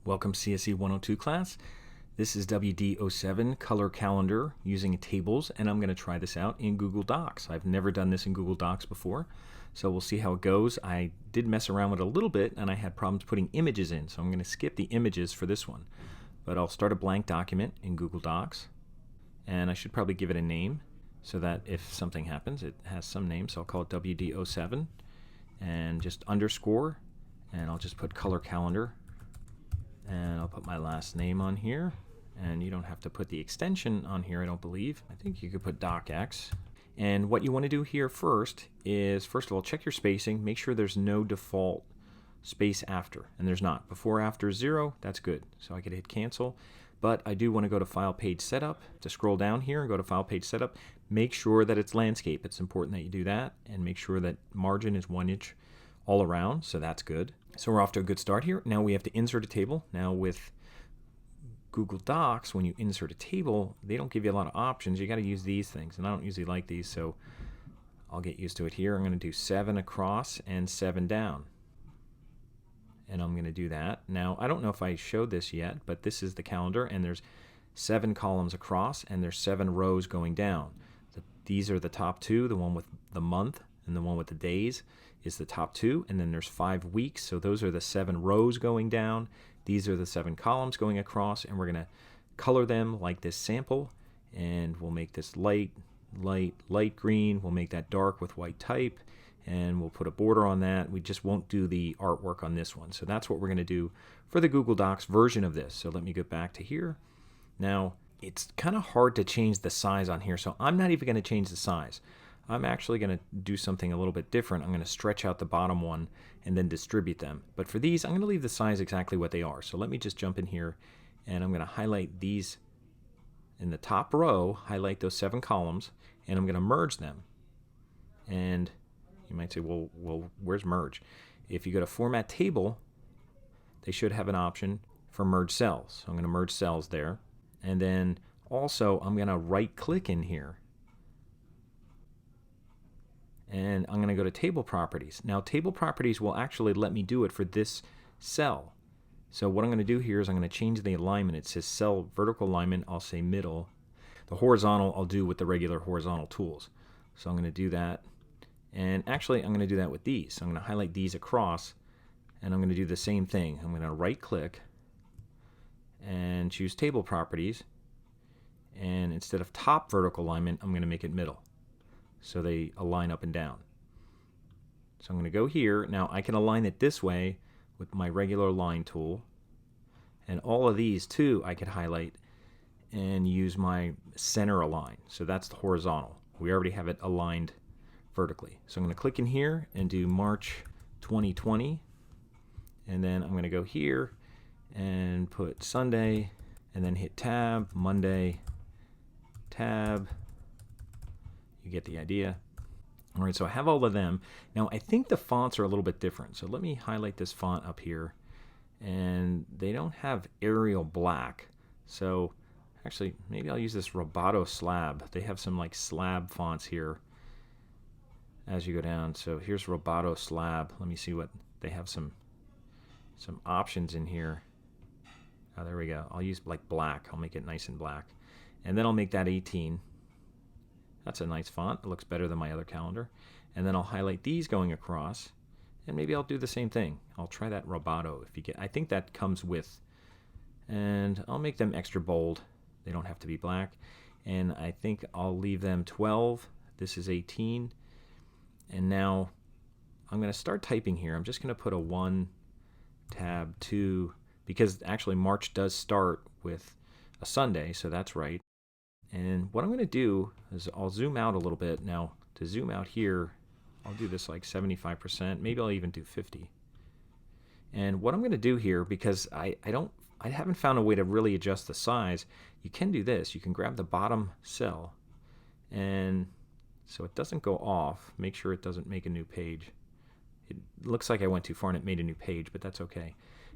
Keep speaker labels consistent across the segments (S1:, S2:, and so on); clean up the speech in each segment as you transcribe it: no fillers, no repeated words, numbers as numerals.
S1: Welcome csc102 class. This is WD07 color calendar using tables, and I'm going to try this out in Google Docs. I've never done this in Google Docs before, so we'll see how it goes. I did mess around with it a little bit, and I had problems putting images in, so I'm going to skip the images for this one. But I'll start a blank document in Google Docs, and I should probably give it a name so that if something happens, it has some name. So I'll call it WD07 and just underscore, and I'll just put color calendar. And I'll put my last name on here, and you don't have to put the extension on here, I don't believe. I think you could put docx. And what you want to do here first is, first of all, check your spacing. Make sure there's no default space after, and there's not. Before, after, 0, that's good. So I could hit cancel. But I do want to go to File Page Setup, to scroll down here and go to File Page Setup. Make sure that it's landscape. It's important that you do that, and make sure that margin is 1 inch all around, so that's good. So we're off to a good start here. Now we have to insert a table. Now with Google Docs, when you insert a table, they don't give you a lot of options. You got to use these things, and I don't usually like these, so I'll get used to it here. I'm going to do 7 across and 7 down, and I'm going to do that. Now I don't know if I showed this yet, but this is the calendar, and there's 7 columns across, and there's 7 rows going down. These are the top 2, the one with the month and the one with the days is the top 2, and then there's 5 weeks, so those are the 7 rows going down. These are the 7 columns going across, and we're going to color them like this sample, and we'll make this light green. We'll make that dark with white type, and we'll put a border on that. We just won't do the artwork on this one. So that's what we're going to do for the Google Docs version of this. So let me get back to here. Now it's kind of hard to change the size on here, so I'm not even going to change the size. I'm actually going to do something a little bit different. I'm going to stretch out the bottom one and then distribute them. But for these, I'm going to leave the size exactly what they are. So let me just jump in here, and I'm going to highlight these in the top row, highlight those 7 columns, and I'm going to merge them. And you might say, well, where's merge? If you go to Format Table, they should have an option for Merge Cells. So I'm going to merge cells there. And then also, I'm going to right-click in here, and I'm going to go to Table Properties. Now, Table Properties will actually let me do it for this cell. So what I'm going to do here is I'm going to change the alignment. It says Cell Vertical Alignment. I'll say Middle. The horizontal I'll do with the regular horizontal tools. So I'm going to do that. And actually, I'm going to do that with these. So I'm going to highlight these across, and I'm going to do the same thing. I'm going to right-click and choose Table Properties. And instead of Top Vertical Alignment, I'm going to make it Middle, so they align up and down. So I'm going to go here. Now I can align it this way with my regular line tool, and all of these too I could highlight and use my center align. So that's the horizontal. We already have it aligned vertically. So I'm going to click in here and do March 2020, and then I'm going to go here and put Sunday, and then hit Tab, Monday, Tab. You get the idea. All right, so I have all of them. Now I think the fonts are a little bit different. So let me highlight this font up here, and they don't have Arial black. So actually, maybe I'll use this Roboto Slab. They have some like slab fonts here as you go down. So here's Roboto Slab. Let me see what they have. Some options in here. Oh, there we go. I'll use like black. I'll make it nice and black, and then I'll make that 18. That's a nice font. It looks better than my other calendar. And then I'll highlight these going across, and maybe I'll do the same thing. I'll try that Roboto if you get. I think that comes with, and I'll make them extra bold. They don't have to be black. And I think I'll leave them 12. This is 18. And now I'm going to start typing here. I'm just going to put a 1, tab 2, because actually March does start with a Sunday, so that's right. And what I'm going to do is I'll zoom out a little bit. Now, to zoom out here, I'll do this like 75%. Maybe I'll even do 50. And what I'm going to do here, because I haven't found a way to really adjust the size, you can do this. You can grab the bottom cell, and so it doesn't go off. Make sure it doesn't make a new page. It looks like I went too far and it made a new page, but that's okay.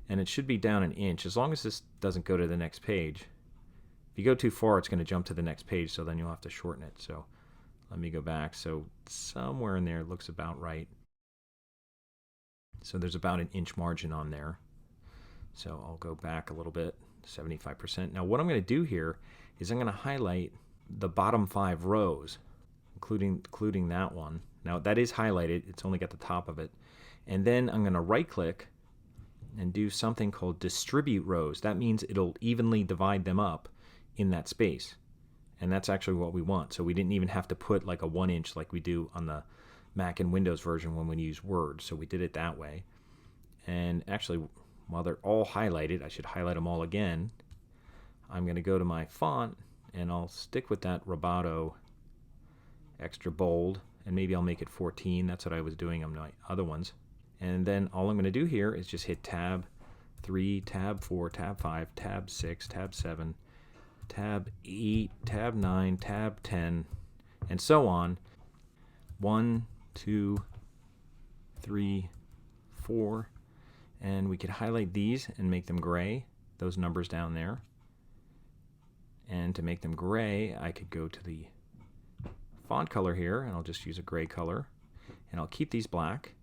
S1: And it should be down 1 inch, as long as this doesn't go to the next page. If you go too far, it's going to jump to the next page, so then you'll have to shorten it. So let me go back. So somewhere in there looks about right. So there's about 1 inch margin on there. So I'll go back a little bit, 75%. Now what I'm going to do here is I'm going to highlight the bottom 5 rows, including that one. Now that is highlighted, it's only got the top of it. And then I'm going to right click and do something called distribute rows. That means it'll evenly divide them up in that space. And that's actually what we want. So we didn't even have to put like a 1 inch like we do on the Mac and Windows version when we use Word. So we did it that way. And actually, while they're all highlighted, I should highlight them all again. I'm going to go to my font and I'll stick with that Roboto extra bold, and maybe I'll make it 14. That's what I was doing on my other ones. And then all I'm going to do here is just hit tab 3, tab 4, tab 5, tab 6, tab 7, tab 8, tab 9, tab 10, and so on. 1, 2, 3, 4. And we could highlight these and make them gray, those numbers down there. And to make them gray, I could go to the font color here, and I'll just use a gray color. And I'll keep these black.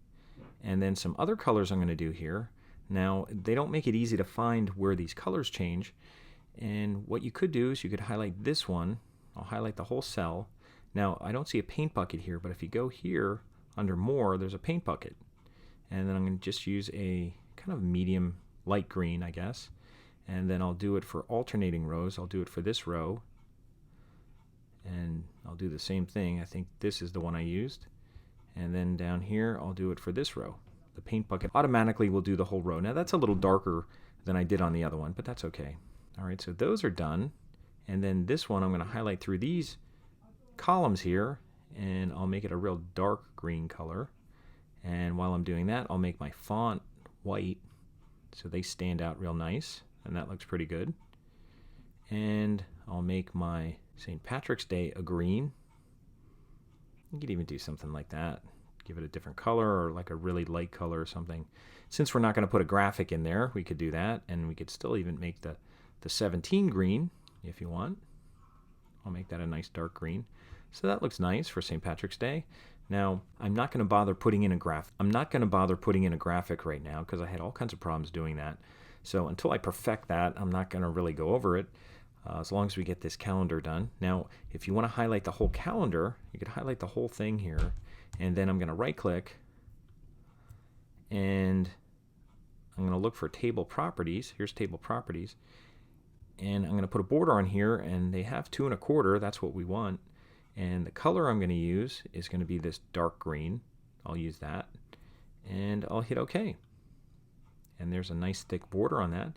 S1: And then some other colors I'm going to do here. Now, they don't make it easy to find where these colors change. And what you could do is you could highlight this one. I'll highlight the whole cell. Now, I don't see a paint bucket here, but if you go here under More, there's a paint bucket. And then I'm going to just use a kind of medium light green, I guess. And then I'll do it for alternating rows. I'll do it for this row. And I'll do the same thing. I think this is the one I used. And then down here, I'll do it for this row. The paint bucket automatically will do the whole row. Now that's a little darker than I did on the other one, but that's okay. All right, so those are done. And then this one, I'm going to highlight through these columns here, and I'll make it a real dark green color. And while I'm doing that, I'll make my font white so they stand out real nice, and that looks pretty good. And I'll make my St. Patrick's Day a green. You could even do something like that. Give it a different color, or like a really light color or something. Since we're not going to put a graphic in there, we could do that, and we could still even make the 17 green if you want. I'll make that a nice dark green. So that looks nice for St. Patrick's Day. Now, I'm not going to bother putting in a graphic. I'm not going to bother putting in a graphic right now because I had all kinds of problems doing that. So until I perfect that, I'm not going to really go over it as long as we get this calendar done. Now, if you want to highlight the whole calendar, you could highlight the whole thing here. And then I'm going to right click and I'm going to look for table properties. Here's table properties. And I'm going to put a border on here, and they have 2 1/4. That's what we want. And the color I'm going to use is going to be this dark green. I'll use that. And I'll hit OK. And there's a nice thick border on that.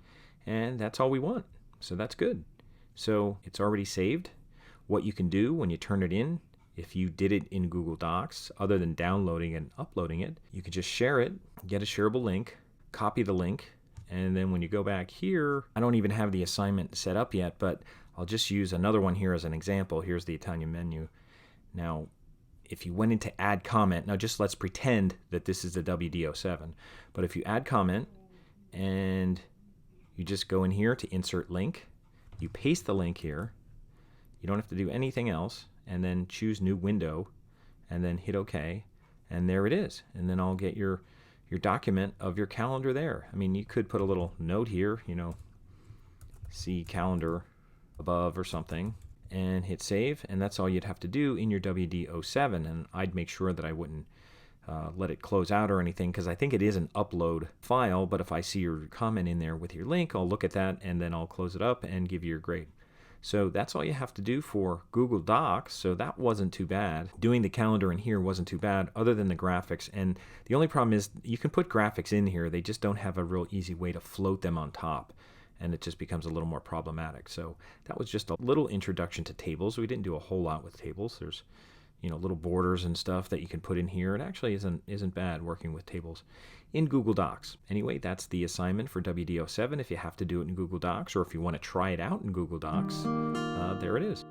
S1: And that's all we want. So that's good. So it's already saved. What you can do when you turn it in, if you did it in Google Docs, other than downloading and uploading it, you could just share it, get a shareable link, copy the link, and then when you go back here, I don't even have the assignment set up yet, but I'll just use another one here as an example. Here's the Italian menu. Now, if you went into add comment, now just let's pretend that this is the WD-07, but if you add comment and you just go in here to insert link, you paste the link here, you don't have to do anything else, and then choose new window, and then hit OK, and there it is. And then I'll get your document of your calendar there. I mean, you could put a little note here, you know, see calendar above or something, and hit save, and that's all you'd have to do in your WD-07. And I'd make sure that I wouldn't let it close out or anything, because I think it is an upload file, but if I see your comment in there with your link, I'll look at that, and then I'll close it up and give you your grade. So that's all you have to do for Google Docs, so that wasn't too bad. Doing the calendar in here wasn't too bad, other than the graphics. And the only problem is you can put graphics in here, they just don't have a real easy way to float them on top, and it just becomes a little more problematic. So that was just a little introduction to tables. We didn't do a whole lot with tables. There's, you know, little borders and stuff that you can put in here. It actually isn't bad working with tables in Google Docs. Anyway, that's the assignment for WD-07. If you have to do it in Google Docs, or if you want to try it out in Google Docs, there it is.